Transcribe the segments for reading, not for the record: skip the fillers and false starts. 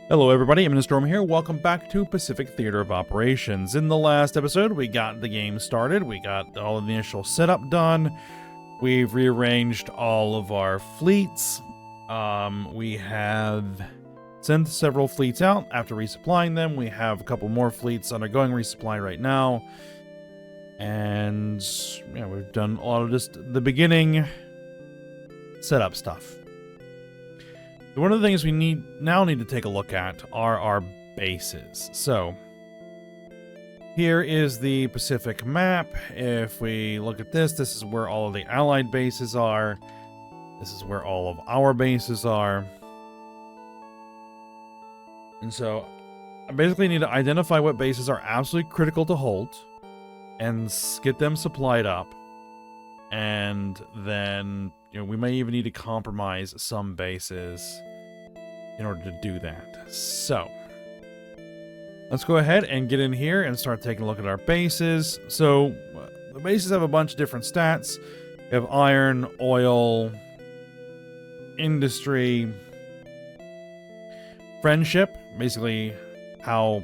Hello everybody, I'm Storm here. Welcome back to Pacific Theater of Operations. In the last episode, we got the game started. We got all of the initial setup done. We've rearranged all of our fleets. We have sent several fleets out after resupplying them. We have a couple more fleets undergoing resupply right now. And yeah, we've done a lot of just the beginning setup stuff. One of the things we now need to take a look at are our bases. So, here is the Pacific map. If we look at this, this is where all of the Allied bases are. This is where all of our bases are. And so, I basically need to identify what bases are absolutely critical to hold and get them supplied up. And then, we may even need to compromise some bases in order to do that. So, let's go ahead and get in here and start taking a look at our bases. So, the bases have a bunch of different stats. We have iron, oil, industry, friendship, basically how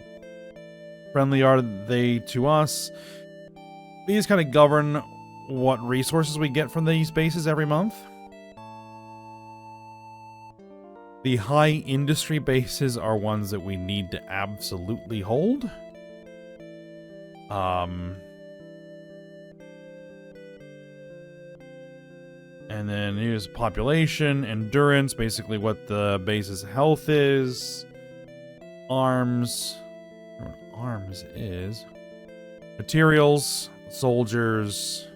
friendly are they to us. These kind of govern what resources we get from these bases every month. The high industry bases are ones that we need to absolutely hold. And then here's population, endurance, basically what the base's health is. Arms. I don't know what arms is. Materials, soldiers.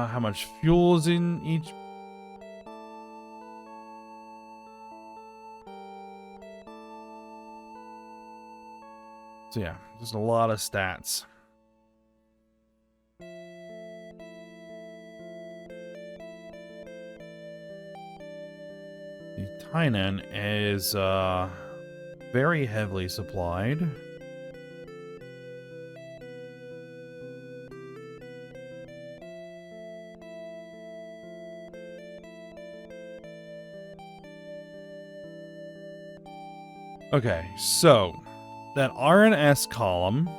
How much fuel is in each? So yeah, just a lot of stats. The Tainan is very heavily supplied. Okay, so that R and S column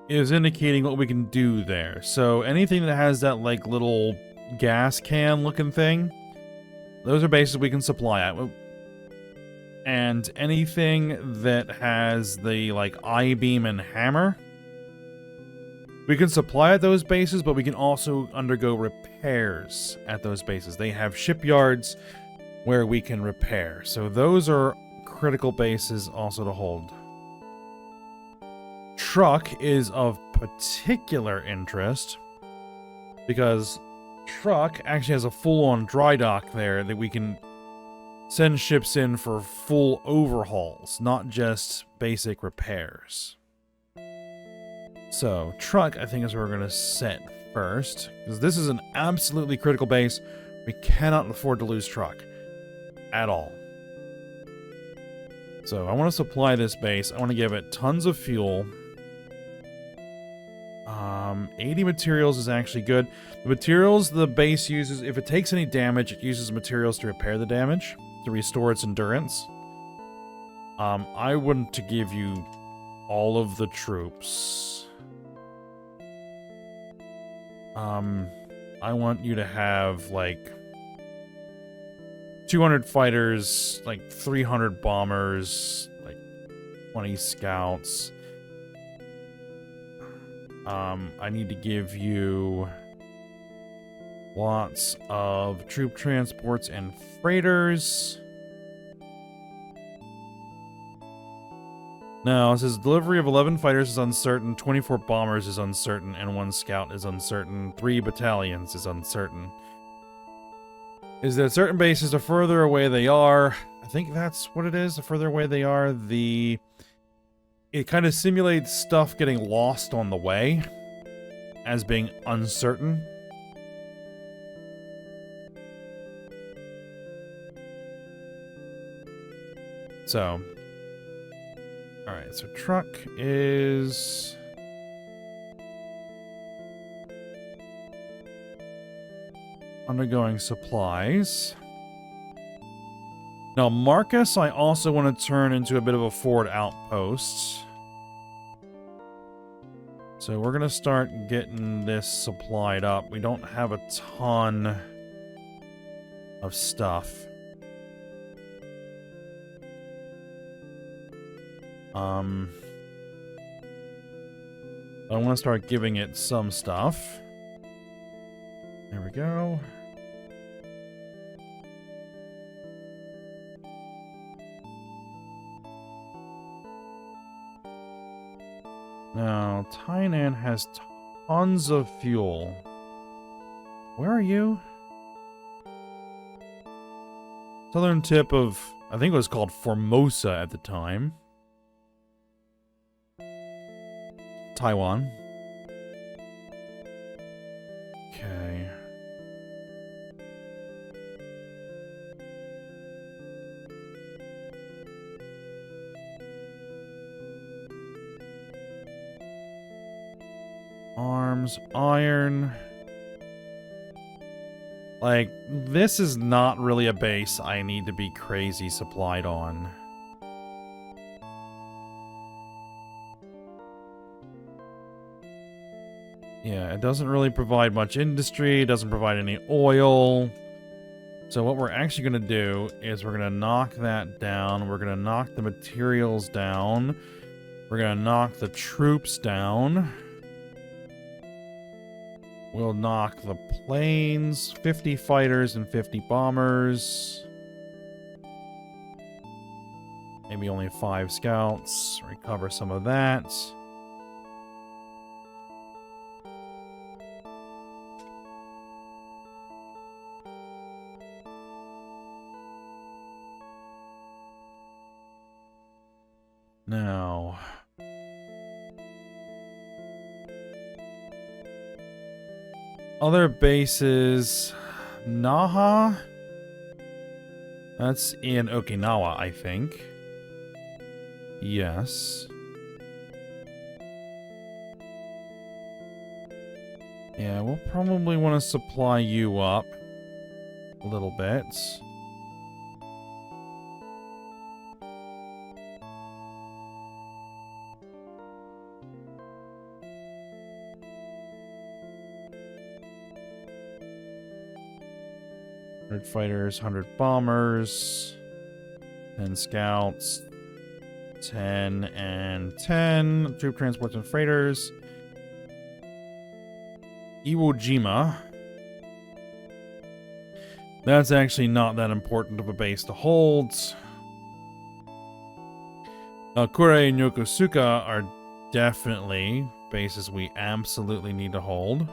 is indicating what we can do there. So anything that has that like little gas can looking thing, those are bases we can supply at. And anything that has the like I-beam and hammer, we can supply at those bases, but we can also undergo repairs at those bases. They have shipyards where we can repair. So those are critical bases also to hold. Truck is of particular interest because Truck actually has a full-on dry dock there that we can send ships in for full overhauls, not just basic repairs. So Truck, I think, is where we're going to set first, because this is an absolutely critical base. We cannot afford to lose Truck at all. So I want to supply this base. I want to give it tons of fuel. 80 materials is actually good. The materials the base uses, if it takes any damage, it uses materials to repair the damage, to restore its endurance. I want to give you all of the troops. I want you to have, like, 200 fighters, like 300 bombers, like 20 scouts. I need to give you lots of troop transports and freighters. Now, it says delivery of 11 fighters is uncertain, 24 bombers is uncertain, and 1 scout is uncertain. 3 battalions is uncertain. Is that certain bases, the further away they are, I think that's what it is, the further away they are, it kind of simulates stuff getting lost on the way as being uncertain. So, alright, so truck is undergoing supplies. Now, Marcus, I also want to turn into a bit of a forward outpost. So we're going to start getting this supplied up. We don't have a ton of stuff. I want to start giving it some stuff. There we go. Now, Tainan has tons of fuel. Where are you? Southern tip of, I think it was called Formosa at the time. Taiwan. Okay. Arms, iron. Like, this is not really a base I need to be crazy supplied on. Yeah, it doesn't really provide much industry, it doesn't provide any oil. So what we're actually going to do is we're going to knock that down, we're going to knock the materials down, we're going to knock the troops down. We'll knock the planes, 50 fighters and 50 bombers. Maybe only 5 scouts, recover some of that. Now, other bases, Naha. That's in Okinawa, I think. Yes. Yeah, we'll probably want to supply you up a little bit. Fighters, 100 bombers, 10 scouts, 10 and 10 troop transports and freighters. Iwo Jima. That's actually not that important of a base to hold. Koei and Yokosuka are definitely bases we absolutely need to hold.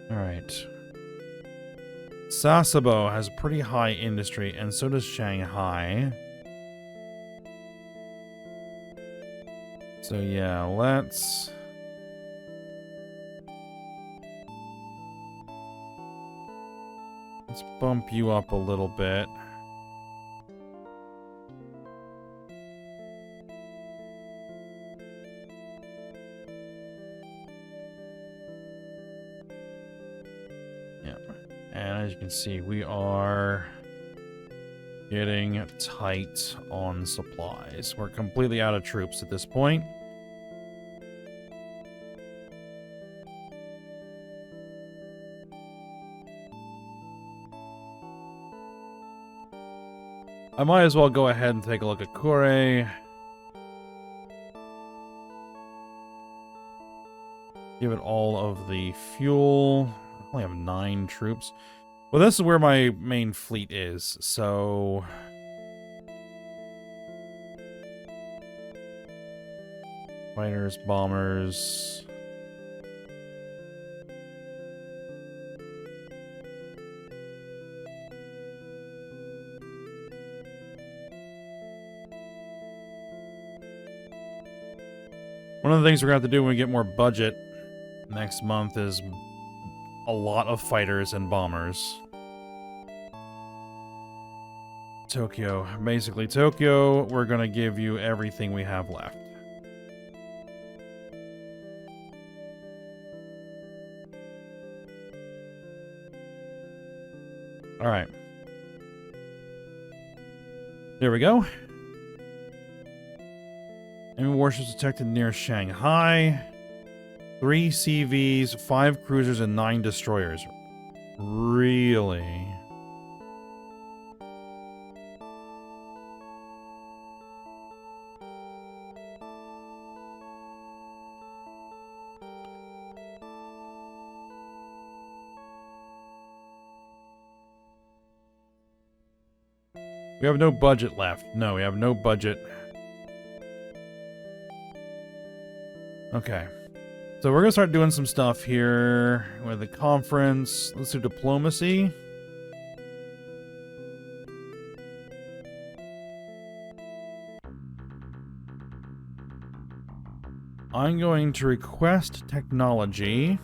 Alright. Sasebo has pretty high industry, and so does Shanghai. So yeah, let's bump you up a little bit. And as you can see, we are getting tight on supplies. We're completely out of troops at this point. I might as well go ahead and take a look at Koei. Give it all of the fuel. I only have 9 troops. Well, this is where my main fleet is, so... Fighters, bombers... One of the things we're going to have to do when we get more budget Next month is a lot of fighters and bombers. Tokyo. Basically, Tokyo, we're gonna give you everything we have left. Alright. There we go. Enemy warships detected near Shanghai. 3 CVs, 5 cruisers, and 9 destroyers. Really? We have no budget left. No, we have no budget. Okay. So we're going to start doing some stuff here with the conference. Let's do diplomacy. I'm going to request technology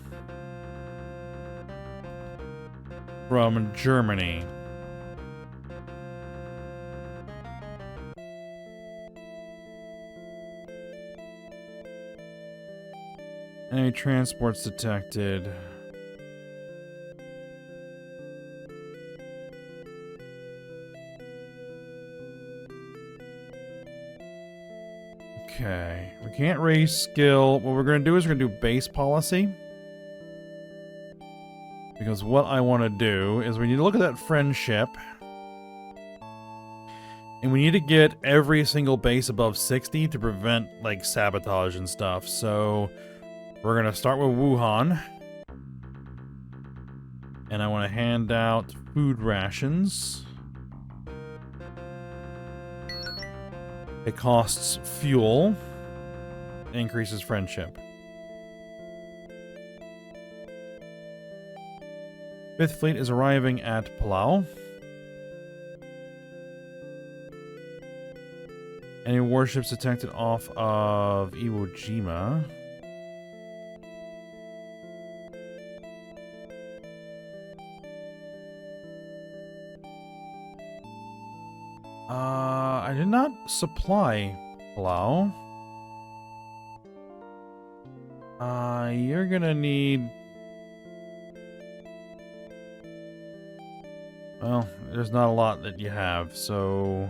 from Germany. Enemy transports detected. Okay. We can't raise skill. What we're going to do is we're going to do base policy. Because what I want to do is we need to look at that friendship. And we need to get every single base above 60 to prevent, like, sabotage and stuff. So we're going to start with Wuhan. And I want to hand out food rations. It costs fuel. Increases friendship. 5th Fleet is arriving at Palau. Any warships detected off of Iwo Jima. I did not supply Palau. You're gonna need... Well, there's not a lot that you have, so...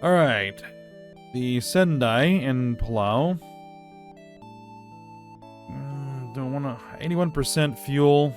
Alright. The Sendai in Palau. Don't want to... 81% fuel.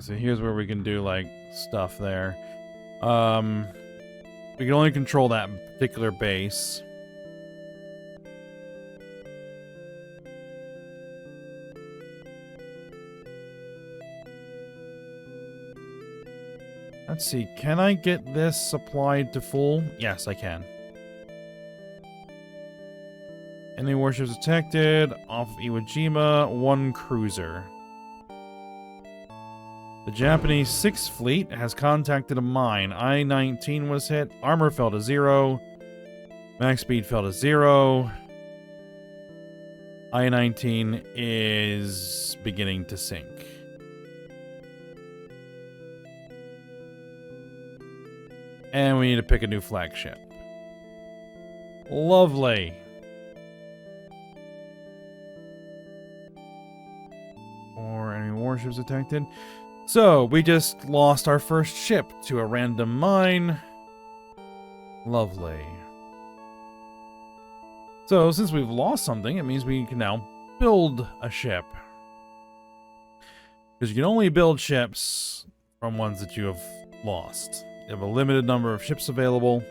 So here's where we can do, like, stuff there. We can only control that particular base. Let's see, can I get this supplied to full? Yes, I can. Enemy warships detected off of Iwo Jima, 1 cruiser. The Japanese 6th Fleet has contacted a mine. I-19 was hit. Armor fell to 0. Max speed fell to 0. I-19 is beginning to sink. And we need to pick a new flagship. Lovely. Or enemy warships detected. So, we just lost our first ship to a random mine. Lovely. So, since we've lost something, it means we can now build a ship. Because you can only build ships from ones that you have lost. You have a limited number of ships available.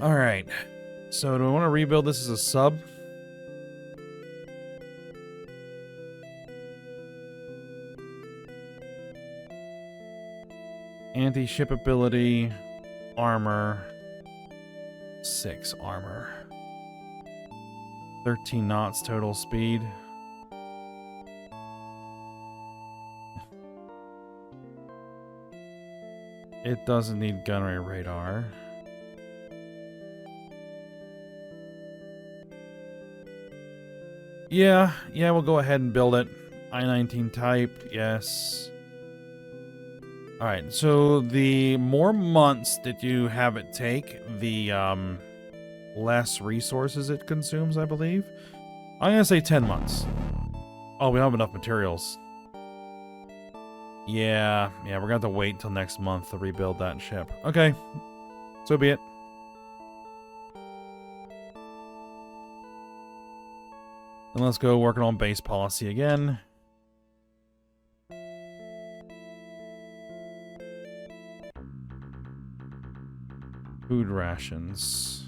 Alright. So do I want to rebuild this as a sub? Anti-ship ability, armor, 6 armor, 13 knots total speed. It doesn't need gunnery radar. Yeah, we'll go ahead and build it. I-19 type, yes. Alright, so the more months that you have it take, the less resources it consumes, I believe. I'm gonna say 10 months. Oh, we don't have enough materials. Yeah, we're gonna have to wait until next month to rebuild that ship. Okay, so be it. And let's go working on base policy again. Food rations.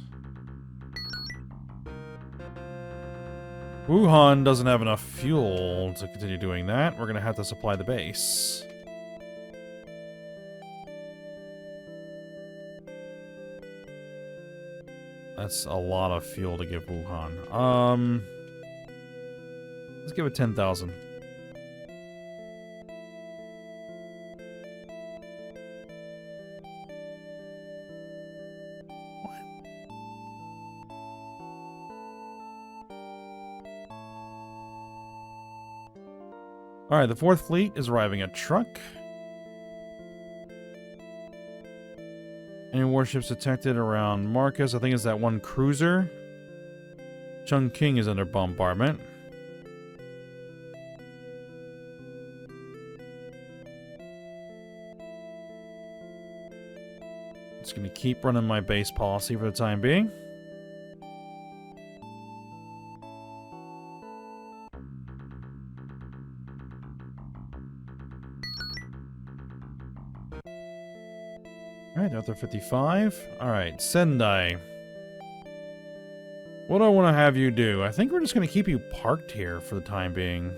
Wuhan doesn't have enough fuel to continue doing that. We're going to have to supply the base. That's a lot of fuel to give Wuhan. Let's give it 10,000. Alright, the 4th Fleet is arriving at Truk. Any warships detected around Marcus? I think it's that one cruiser. Chungking is under bombardment. Just gonna keep running my base policy for the time being. Alright, after 55. Alright, Sendai. What do I want to have you do? I think we're just going to keep you parked here for the time being.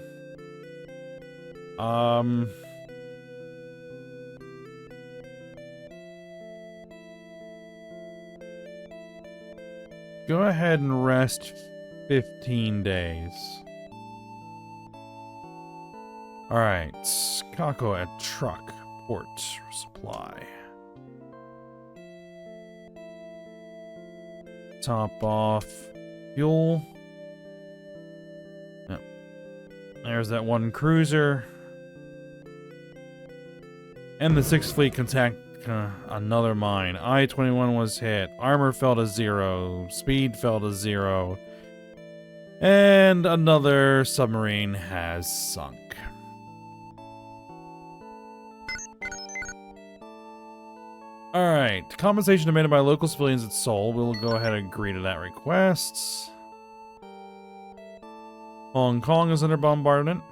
Go ahead and rest 15 days. Alright, Kako at Truk. Port supply. Top off. Fuel. Yep. There's that one cruiser. And the 6th Fleet contact another mine. I-21 was hit. Armor fell to 0. Speed fell to 0. And another submarine has sunk. Alright, compensation demanded by local civilians at Seoul. We'll go ahead and agree to that request. Hong Kong is under bombardment.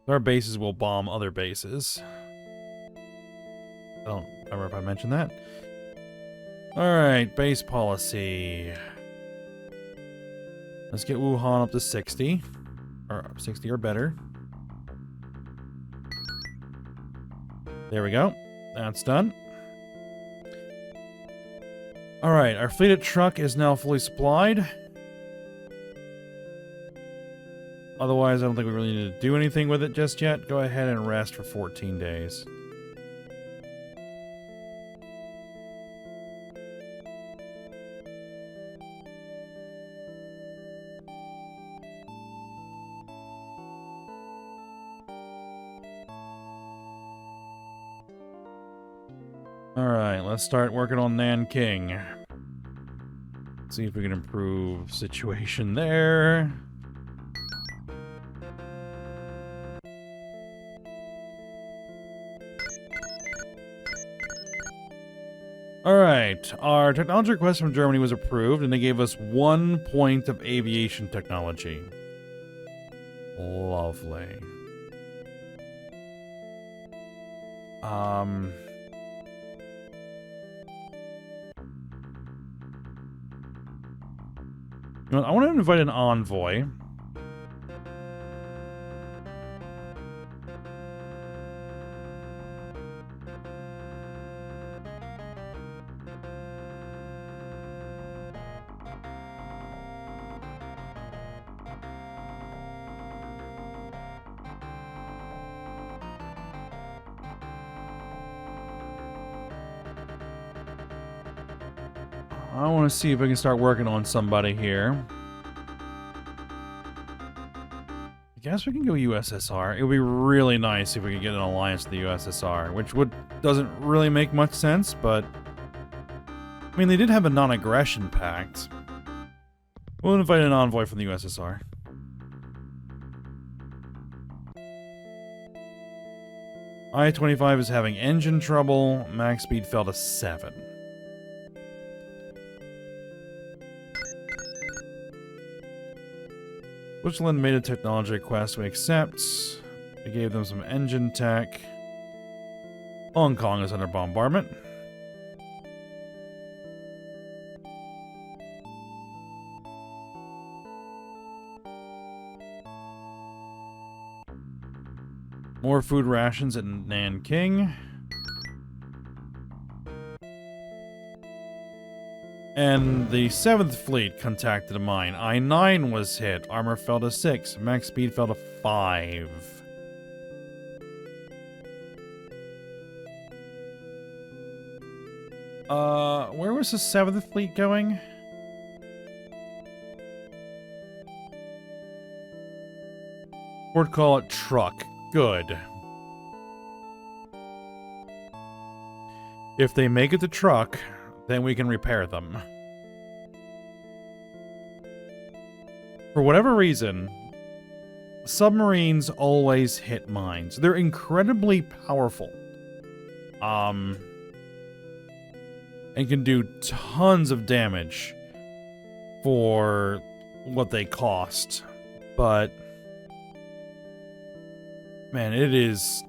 Our bases will bomb other bases. I don't remember if I mentioned that. Alright, base policy. Let's get Wuhan up to 60. Or 60 or better. There we go. That's done. Alright, our fleet at Truk is now fully supplied. Otherwise, I don't think we really need to do anything with it just yet. Go ahead and rest for 14 days. Alright, let's start working on Nanking. See if we can improve situation there. Alright, our technology request from Germany was approved, and they gave us 1 point of aviation technology. Lovely. You know, I want to invite an envoy. I want to see if I can start working on somebody here. I guess we can go USSR. It would be really nice if we could get an alliance with the USSR, which doesn't really make much sense, but I mean, they did have a non-aggression pact. We'll invite an envoy from the USSR. I-25 is having engine trouble. Max speed fell to 7. Switzerland made a technology request. We accept. We gave them some engine tech. Hong Kong is under bombardment. More food rations at Nanking. And the 7th Fleet contacted a mine. I-9 was hit. Armor fell to 6. Max speed fell to 5. Where was the 7th Fleet going? Port call it truck. Good. If they make it to truck, then we can repair them. For whatever reason, submarines always hit mines. They're incredibly powerful. And can do tons of damage for what they cost. But man, it is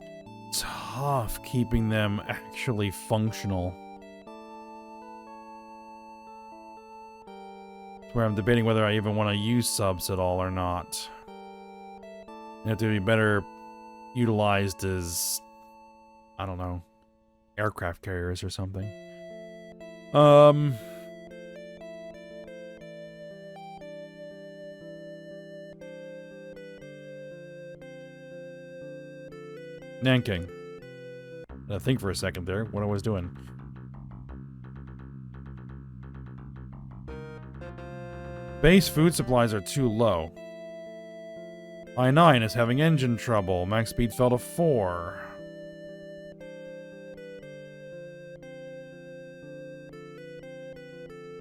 tough keeping them actually functional. Where I'm debating whether I even want to use subs at all or not. They have to be better utilized as, I don't know, aircraft carriers or something. Nanking. I think for a second there what I was doing. Base food supplies are too low. I-9 is having engine trouble. Max speed fell to 4.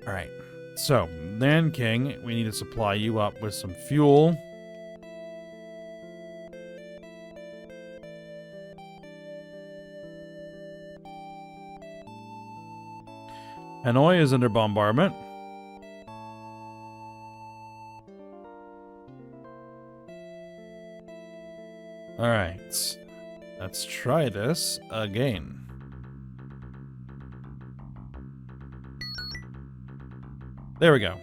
Alright. So, Nanking, we need to supply you up with some fuel. Hanoi is under bombardment. Alright, let's try this again. There we go.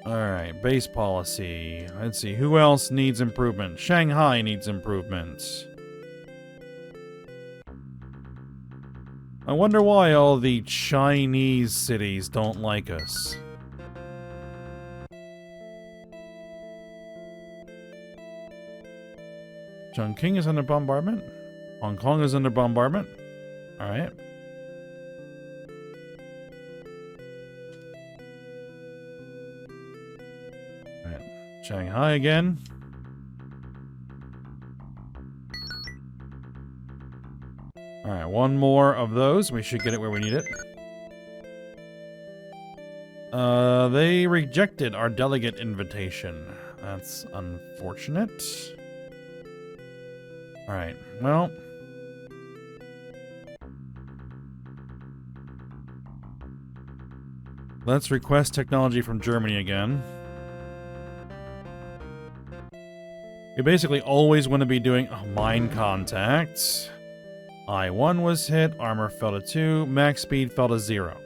Alright, base policy. Let's see, who else needs improvement? Shanghai needs improvement. I wonder why all the Chinese cities don't like us. Chongqing is under bombardment. Hong Kong is under bombardment. Alright. Alright. Shanghai again. Alright, one more of those. We should get it where we need it. They rejected our delegate invitation. That's unfortunate. Alright, well. Let's request technology from Germany again. You basically always want to be doing mine contact. I-1 was hit, armor fell to 2, max speed fell to 0.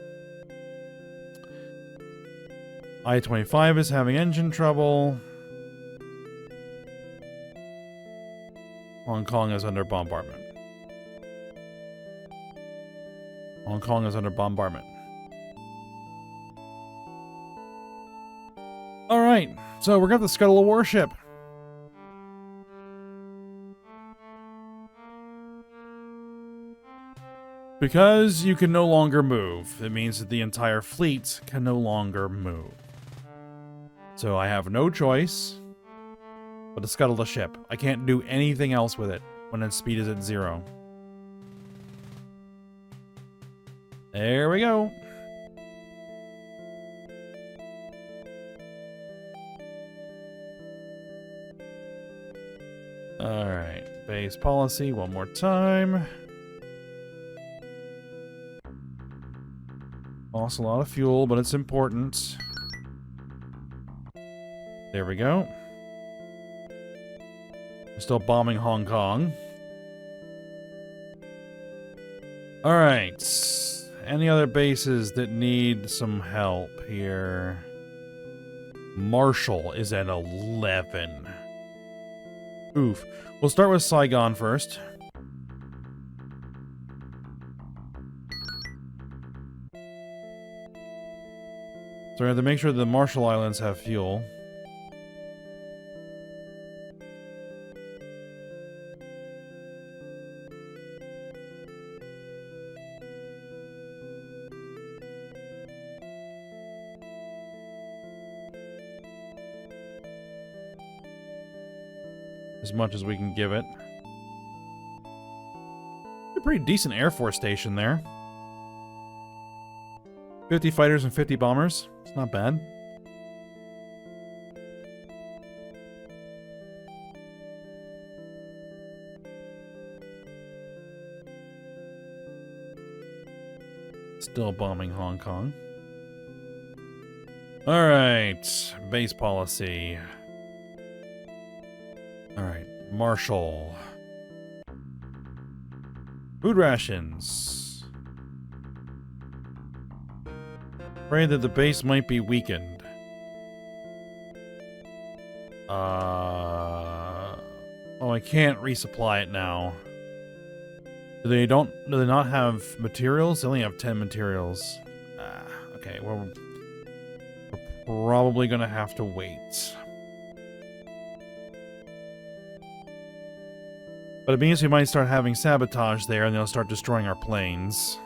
I-25 is having engine trouble. Hong Kong is under bombardment. Hong Kong is under bombardment. Alright, so we're going to scuttle a warship. Because you can no longer move, it means that the entire fleet can no longer move. So I have no choice but to scuttle the ship. I can't do anything else with it when its speed is at 0. There we go. Alright, base policy one more time. Lost a lot of fuel, but it's important. There we go. We're still bombing Hong Kong. Alright. Any other bases that need some help here? Marshall is at 11. Oof. We'll start with Saigon first. So we have to make sure the Marshall Islands have fuel. As much as we can give it. A pretty decent Air Force station there. 50 fighters and 50 bombers. It's not bad. Still bombing Hong Kong. Alright. Base policy. Alright. Marshall. Food rations. Afraid that the base might be weakened. Oh, I can't resupply it now. Do they not have materials? They only have 10 materials. Okay, well, we're probably gonna have to wait. But it means we might start having sabotage there and they'll start destroying our planes.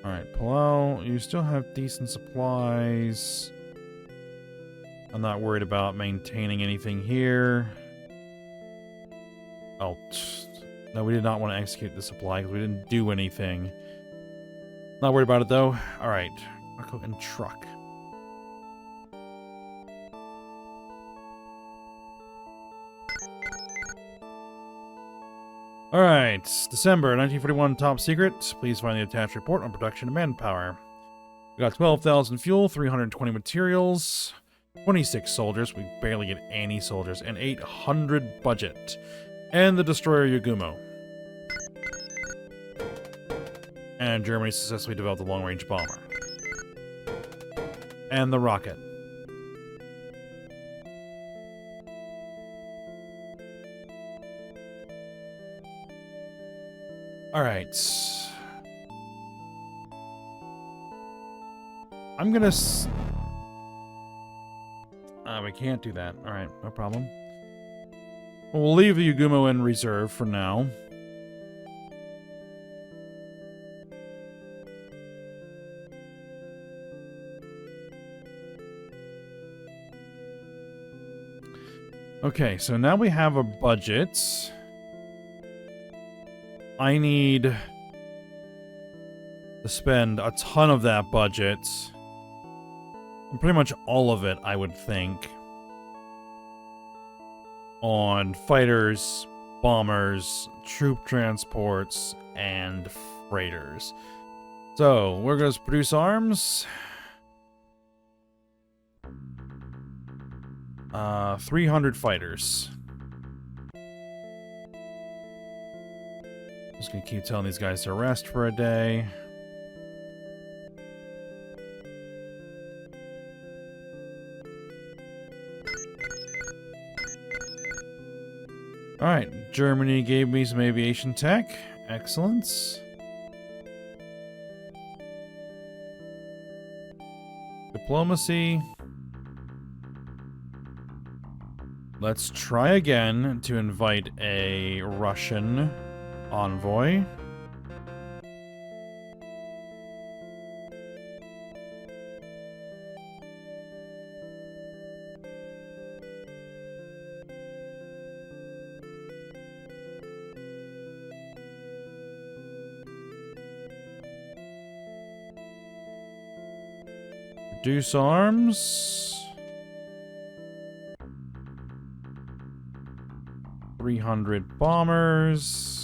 Alright, Palau, you still have decent supplies. I'm not worried about maintaining anything here. Oh, no, we did not want to execute the supply because we didn't do anything. Not worried about it though. Alright, Marco and truck. Alright, December 1941, top secret. Please find the attached report on production and manpower. We got 12,000 fuel, 320 materials, 26 soldiers, we barely get any soldiers, and 800 budget. And the destroyer Yagumo. And Germany successfully developed the long-range bomber. And the rocket. Alright. I'm gonna we can't do that. Alright, no problem. Well, we'll leave the Yagumo in reserve for now. Okay, so now we have a budget. I need to spend a ton of that budget. And pretty much all of it, I would think. On fighters bombers, troop transports, and freighters. So, we're going to produce arms. 300 fighters. Just gonna keep telling these guys to rest for a day. Alright, Germany gave me some aviation tech. Excellent. Diplomacy. Let's try again to invite a Russian envoy. Reduce arms. 300 bombers.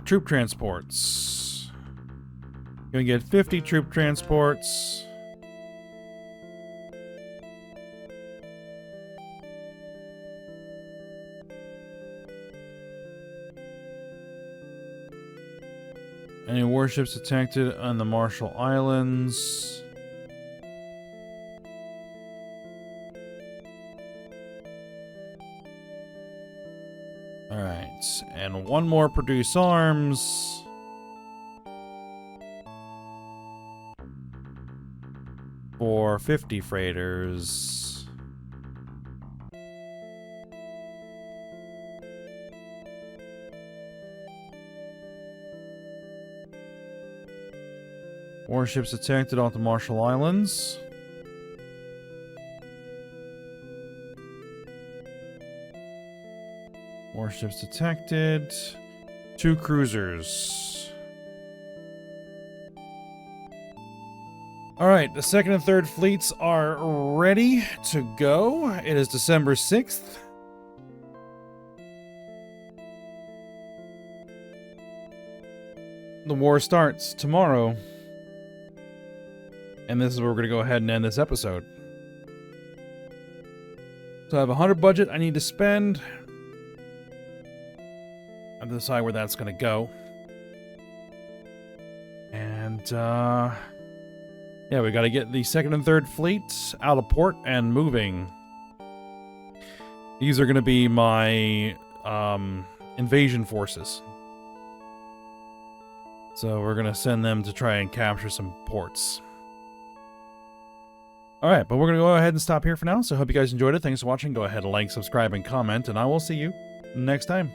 Troop transports. Gonna get 50 troop transports. Any warships detected on the Marshall Islands? Alright, and one more produce arms. For 50 freighters. Warships detected off the Marshall Islands. Warships detected. 2 cruisers. Alright, the second and third fleets are ready to go. It is December 6th. The war starts tomorrow. And this is where we're going to go ahead and end this episode. So I have 100 budget I need to spend. I have to decide where that's going to go. And, yeah, we got to get the second and third fleets out of port and moving. These are going to be my invasion forces. So we're going to send them to try and capture some ports. Alright, but we're going to go ahead and stop here for now. So I hope you guys enjoyed it. Thanks for watching. Go ahead and like, subscribe, and comment. And I will see you next time.